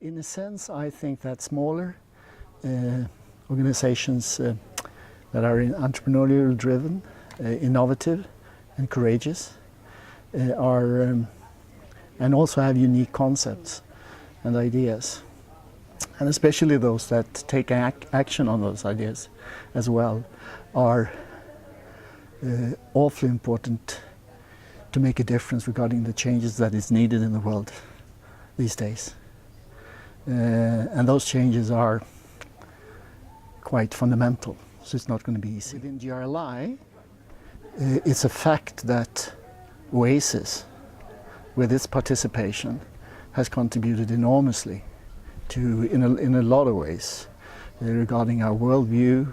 In a sense, I think that smaller organizations that are entrepreneurial driven, innovative and courageous and also have unique concepts and ideas, and especially those that take action on those ideas as well, are awfully important to make a difference regarding the changes that is needed in the world these days. And those changes are quite fundamental, so it's not going to be easy. Within GRLI, it's a fact that Oasis, with its participation, has contributed enormously to, in a lot of ways, regarding our worldview,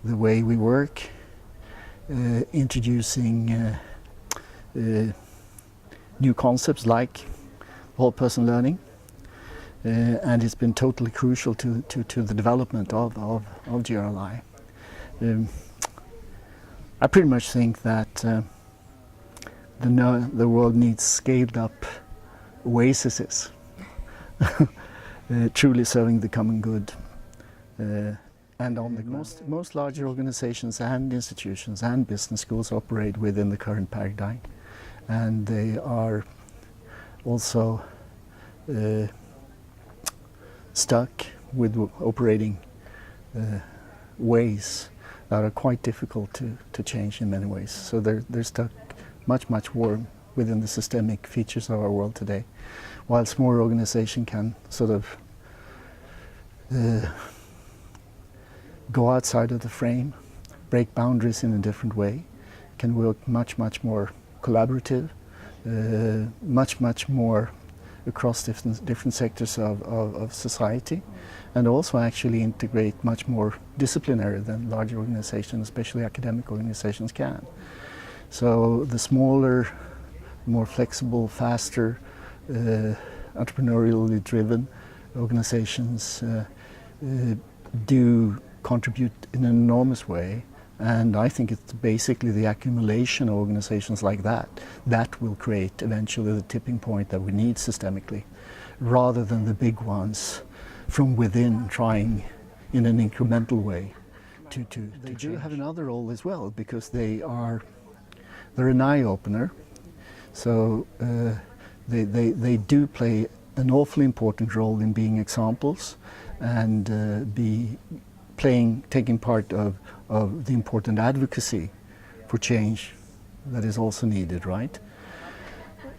the way we work, introducing new concepts like whole-person learning, and it's been totally crucial to the development of GRLI. I pretty much think that the world needs scaled-up oases, truly serving the common good. And on the most larger organizations and institutions and business schools operate within the current paradigm, and they are also stuck with operating ways that are quite difficult to change in many ways. So they're stuck much more within the systemic features of our world today, whilst more organization can sort of go outside of the frame, break boundaries in a different way, can work much more collaborative, much more across different sectors of society, and also actually integrate much more disciplinary than larger organizations, especially academic organizations, can. So the smaller, more flexible, faster, entrepreneurially driven organizations do contribute in an enormous way, and I think it's basically the accumulation of organizations like that will create eventually the tipping point that we need systemically, rather than the big ones from within trying in an incremental way to They do have another role as well, because they're an eye-opener, so they do play an awfully important role in being examples and taking part of the important advocacy for change that is also needed, right?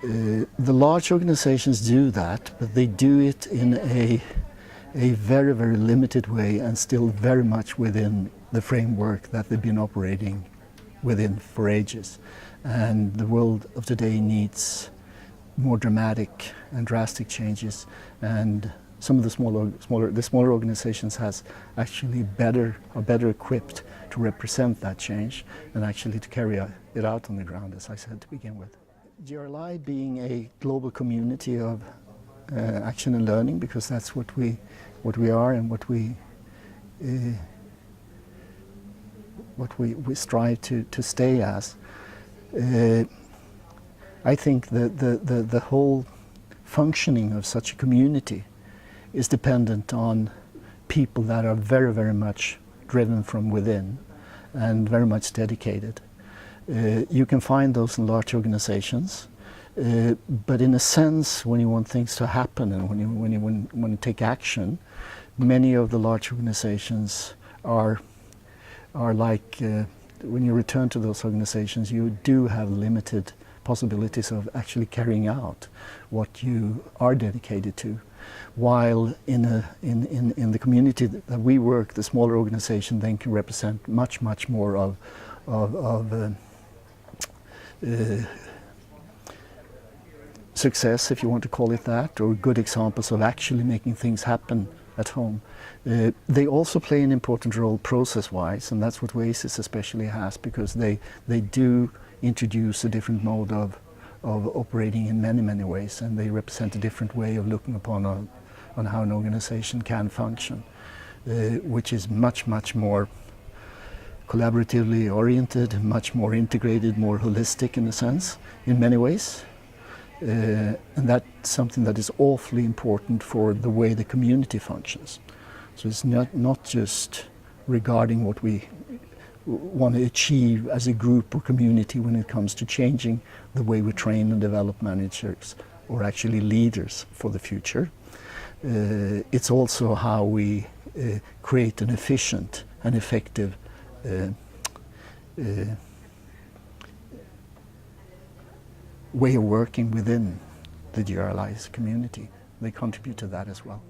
The large organizations do that, but they do it in a very limited way, and still very much within the framework that they've been operating within for ages. And the world of today needs more dramatic and drastic changes, and some of the smaller organizations are better equipped to represent that change and actually to carry it out on the ground, as I said to begin with. GRLI being a global community of action and learning, because that's what we are and what we strive to stay as. I think that the whole functioning of such a community is dependent on people that are very much driven from within and very much dedicated. You can find those in large organizations, but in a sense, when you want things to happen and when you want to take action, many of the large organizations are like, when you return to those organizations, you do have limited possibilities of actually carrying out what you are dedicated to. While in the community that we work, the smaller organization then can represent much more of success, if you want to call it that, or good examples of actually making things happen at home. They also play an important role process-wise, and that's what Oasis especially has, because they do introduce a different mode of operating in many ways, and they represent a different way of looking upon on how an organization can function, which is much more collaboratively oriented, much more integrated, more holistic in a sense, in many ways. And that's something that is awfully important for the way the community functions. So it's not just regarding what we want to achieve as a group or community when it comes to changing the way we train and develop managers or actually leaders for the future. It's also how we create an efficient and effective way of working within the GRLI's community. They contribute to that as well.